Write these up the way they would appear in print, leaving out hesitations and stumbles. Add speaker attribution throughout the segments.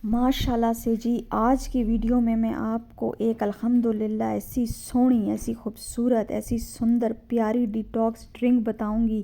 Speaker 1: माशाल्लाह से जी, आज की वीडियो में मैं आपको एक अल्हम्दुलिल्लाह ऐसी सोहनी, ऐसी खूबसूरत, ऐसी सुंदर प्यारी डिटॉक्स ड्रिंक बताऊंगी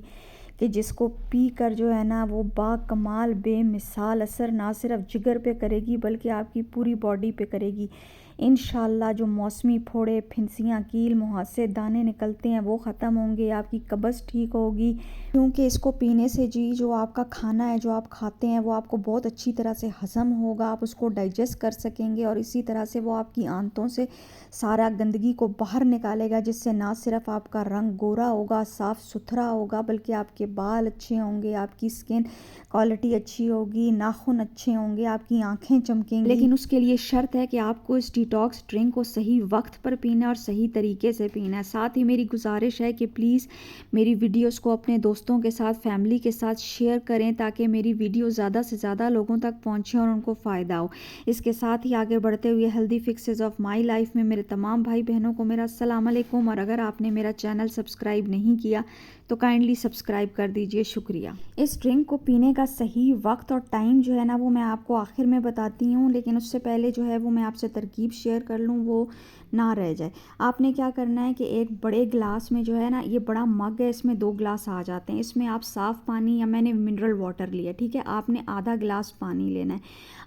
Speaker 1: कि जिसको पी कर जो है ना वो बाकमाल बेमिसाल असर ना सिर्फ जिगर पे करेगी बल्कि आपकी पूरी बॉडी पे करेगी। इंशाल्लाह जो मौसमी फोड़े, फिंसियाँ, कील मुहासे, दाने निकलते हैं वो ख़त्म होंगे, आपकी कब्ज़ ठीक होगी। क्योंकि इसको पीने से जी जो आपका खाना है, जो आप खाते हैं, वो आपको बहुत अच्छी तरह से हज़म होगा, आप उसको डाइजेस्ट कर सकेंगे और इसी तरह से वो आपकी आंतों से सारा गंदगी को बाहर निकालेगा, जिससे ना सिर्फ आपका रंग गोरा होगा, साफ़ सुथरा होगा, बल्कि आपके बाल अच्छे होंगे, आपकी स्किन क्वालिटी अच्छी होगी, नाखून अच्छे होंगे, आपकी आंखें चमकेंगी। लेकिन उसके लिए शर्त है कि आपको इस डिटॉक्स ड्रिंक को सही वक्त पर पीना और सही तरीके से पीना है। साथ ही मेरी गुजारिश है कि प्लीज़ मेरी वीडियोस को अपने दोस्तों के साथ, फैमिली के साथ शेयर करें ताकि मेरी वीडियो ज़्यादा से ज़्यादा लोगों तक पहुँचे और उनको फ़ायदा हो। इसके साथ ही आगे बढ़ते हुए healthy fixes of my life में मेरे तमाम भाई बहनों को मेरा अस्सलाम वालेकुम, और अगर आपने मेरा चैनल सब्सक्राइब नहीं किया तो काइंडली सब्सक्राइब कर दीजिए, शुक्रिया। इस ड्रिंक को पीने का सही वक्त और टाइम जो है ना वो मैं आपको आखिर में बताती हूँ, लेकिन उससे पहले जो है वो मैं आपसे तरकीब शेयर कर लूँ, वो ना रह जाए। आपने क्या करना है कि एक बड़े गिलास में जो है ना, ये बड़ा मग है, इसमें 2 गिलास आ जाते हैं, इसमें आप साफ़ पानी या मैंने मिनरल वाटर लिया, ठीक है, आपने आधा गिलास पानी लेना है।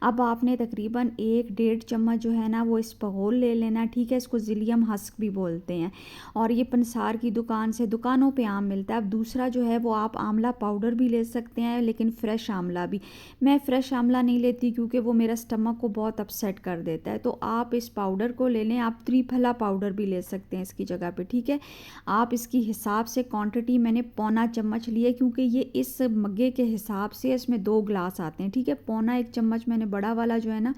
Speaker 1: अब आपने तकरीबन 1-1.5 चम्मच जो है ना वो इसबगोल ले लेना है, ठीक है, इसको ज़िलियम हस्क भी बोलते हैं और ये पंसार की दुकान से, दुकानों पे आम मिलता है। अब दूसरा जो है वो आप आंवला पाउडर भी ले सकते हैं, लेकिन फ्रेश आंवला भी। मैं फ्रेश आंवला नहीं लेती क्योंकि वो मेरा स्टमक को बहुत अपसेट कर देता है, तो आप इस पाउडर को ले लें। आप त्रिफला पाउडर भी ले सकते हैं इसकी जगह पे, ठीक है। आप इसकी हिसाब से क्वांटिटी मैंने पौना चम्मच ली है क्योंकि ये इस मग्गे के हिसाब से इसमें 2 गिलास आते हैं, ठीक है। पौना 1 चम्मच मैंने बड़ा वाला जो है ना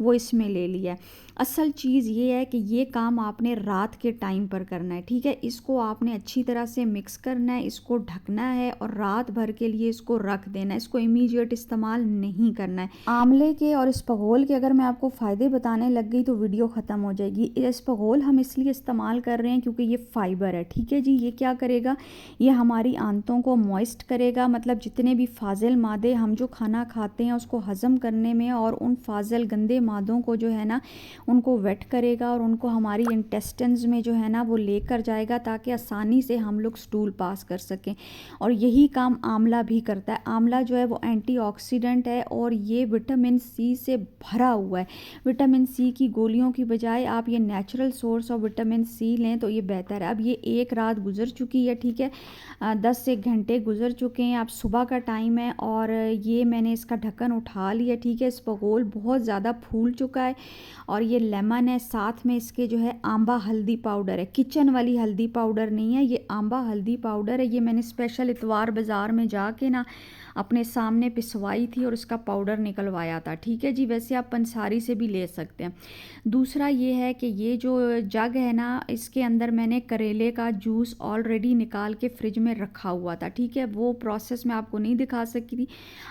Speaker 1: वो इसमें ले लिया है। असल चीज़ ये है कि ये काम आपने रात के टाइम पर करना है, ठीक है। इसको आपने अच्छी तरह से मिक्स करना है, इसको ढकना है और रात भर के लिए इसको रख देना है। इसको इमीडिएट इस्तेमाल नहीं करना है। आंवले के और इसबगोल के अगर मैं आपको फ़ायदे बताने लग गई तो वीडियो ख़त्म हो जाएगी। इसबगोल हम इसलिए इस्तेमाल कर रहे हैं क्योंकि ये फ़ाइबर है, ठीक है जी। ये क्या करेगा, ये हमारी आंतों को मॉइस्ट करेगा, मतलब जितने भी फाजिल मादे हम जो खाना खाते हैं उसको हज़म करने में, और उन फाजिल गंदे मादों को जो है ना उनको वेट करेगा और उनको हमारी इंटेस्टिन्स में जो है ना वो लेकर जाएगा ताकि आसानी से हम लोग स्टूल पास कर सकें। और यही काम आंवला भी करता है। आंवला जो है वो एंटीऑक्सीडेंट है और ये विटामिन सी से भरा हुआ है। विटामिन सी की गोलियों की बजाय आप ये natural source of vitamin C लें तो ये बेहतर है। अब ये एक रात गुजर चुकी है, ठीक है, 10 से घंटे गुजर चुके हैं, अब सुबह का टाइम है और ये मैंने इसका ढक्कन उठा लिया, ठीक है। इसबगोल बहुत ज़्यादा फूल चुका है और ये लेमन है, साथ में इसके जो है आंबा हल्दी पाउडर है, किचन वाली हल्दी पाउडर नहीं है, ये आंबा हल्दी पाउडर है। ये मैंने स्पेशल इतवार बाज़ार में जाके ना अपने सामने पिसवाई थी और इसका पाउडर निकलवाया था, ठीक है जी। वैसे आप पंसारी से भी ले सकते हैं। दूसरा ये है कि ये जो जग है ना, इसके अंदर मैंने करेले का जूस ऑलरेडी निकाल के फ्रिज में रखा हुआ था, ठीक है। वो प्रोसेस मैं आपको नहीं दिखा सकी थी,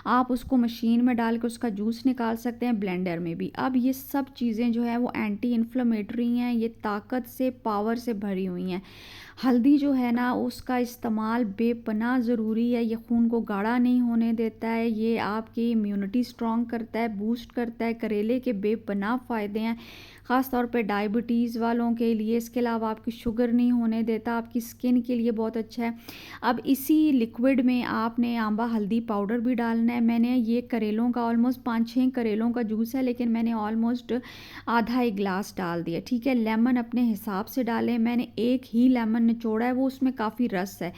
Speaker 1: आप उसको मशीन में डाल के उसका जूस निकाल सकते हैं, ब्लेंडर में भी। अब ये सब चीज़ें जो है वो एंटी इन्फ्लेमेटरी हैं, ये ताकत से, पावर से भरी हुई हैं। हल्दी जो है ना उसका इस्तेमाल बेपनाह ज़रूरी है, ये खून को गाढ़ा नहीं होने देता है, ये आपकी इम्यूनिटी स्ट्रॉन्ग करता है, बूस्ट करता है। करेले के बेपनाह फ़ायदे हैं, ख़ास तौर पे डायबिटीज़ वालों के लिए। इसके अलावा आपकी शुगर नहीं होने देता, आपकी स्किन के लिए बहुत अच्छा है। अब इसी लिक्विड में आपने आंबा हल्दी पाउडर भी डालना है। मैंने ये करेलों का ऑलमोस्ट 5-6 करेलों का जूस है, लेकिन मैंने ऑलमोस्ट आधा 1 गिलास डाल दिया, ठीक है। लेमन अपने हिसाब से डालें, मैंने एक ही लेमन निचोड़ा है, वो उसमें काफ़ी रस है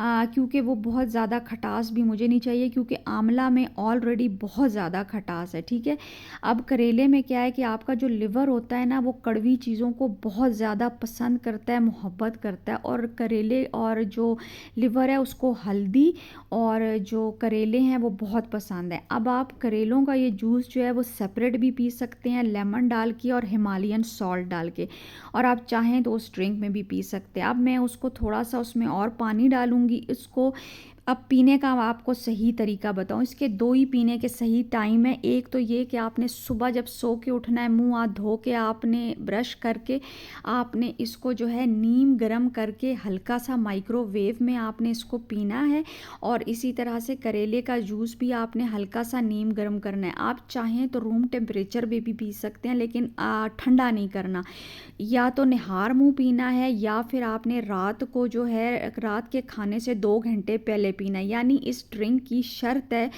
Speaker 1: क्योंकि वो बहुत ज़्यादा खटास भी मुझे नहीं चाहिए क्योंकि आंवला में ऑलरेडी बहुत ज़्यादा खटास है, ठीक है। अब करेले में क्या है कि आपका जो लिवर होता है ना वो कड़वी चीज़ों को बहुत ज़्यादा पसंद करता है, मोहब्बत करता है, और करेले और जो लिवर है उसको हल्दी और जो करेले हैं वो बहुत पसंद है। अब आप करेलों का ये जूस जो है वो सेपरेट भी पी सकते हैं लेमन डाल के और हिमालयन सॉल्ट डाल के, और आप चाहें तो उस ड्रिंक में भी पी सकते हैं। अब मैं उसको थोड़ा सा उसमें और पानी डालूंगी, इसको अब पीने का आपको सही तरीका बताऊं, इसके दो ही पीने के सही टाइम है। एक तो ये कि आपने सुबह जब सो के उठना है, मुंह हाथ धो के आपने ब्रश करके आपने इसको जो है नीम गरम करके हल्का सा माइक्रोवेव में आपने इसको पीना है। और इसी तरह से करेले का जूस भी आपने हल्का सा नीम गरम करना है। आप चाहें तो रूम टेम्परेचर में भी पी सकते हैं, लेकिन ठंडा नहीं करना। या तो निहार मुंह पीना है, या फिर आपने रात को जो है रात के खाने से 2 घंटे पहले पीना है। यानी इस ड्रिंक की शर्त है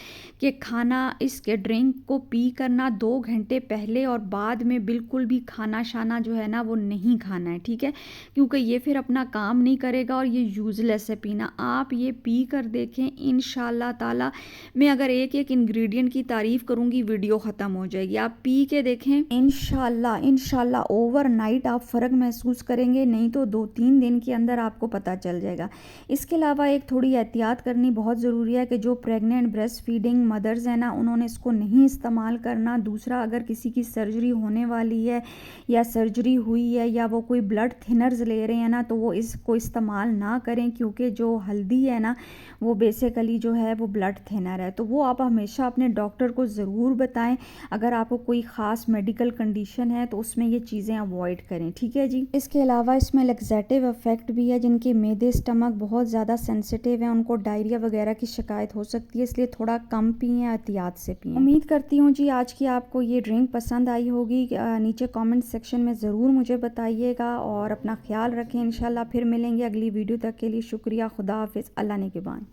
Speaker 1: कि खाना इसके ड्रिंक को पी करना 2 घंटे पहले और बाद में बिल्कुल भी खाना शाना जो है ना वो नहीं खाना है, ठीक है, क्योंकि ये फिर अपना काम नहीं करेगा और ये यूज़लेस है पीना। आप ये पी कर देखें, इंशाल्लाह ताला मैं अगर एक एक इंग्रेडिएंट की तारीफ़ करूँगी वीडियो ख़त्म हो जाएगी। आप पी के देखें, इंशाल्लाह इंशाल्लाह ओवरनाइट आप फ़र्क महसूस करेंगे, नहीं तो 2-3 दिन के अंदर आपको पता चल जाएगा। इसके अलावा एक थोड़ी एहतियात करनी बहुत ज़रूरी है कि जो प्रेग्नेंट ब्रेस्ट फीडिंग मदर्स हैं ना, उन्होंने इसको नहीं इस्तेमाल करना। दूसरा, अगर किसी की सर्जरी होने वाली है या सर्जरी हुई है या वो कोई ब्लड थिनर्स ले रहे हैं ना, तो वो इसको इस्तेमाल ना करें, क्योंकि जो हल्दी है ना वो बेसिकली जो है वो ब्लड थिनर है। तो वो आप हमेशा अपने डॉक्टर को ज़रूर बताएं। अगर आपको कोई ख़ास मेडिकल कंडीशन है तो उसमें ये चीज़ें अवॉइड करें, ठीक है जी। इसके अलावा इसमें लैक्सेटिव इफ़ेक्ट भी है। जिनके मैदे स्टमक बहुत ज़्यादा सेंसिटिव है, उनको डायरिया वगैरह की शिकायत हो सकती है, इसलिए थोड़ा कम पिएं, एहतियात से पिएं। उम्मीद करती हूँ जी आज की आपको ये ड्रिंक पसंद आई होगी। नीचे कमेंट सेक्शन में ज़रूर मुझे बताइएगा और अपना ख्याल रखें। इंशाल्लाह फिर मिलेंगे अगली वीडियो तक के लिए शुक्रिया। खुदा हाफिज़। अल्लाह ने के बाद।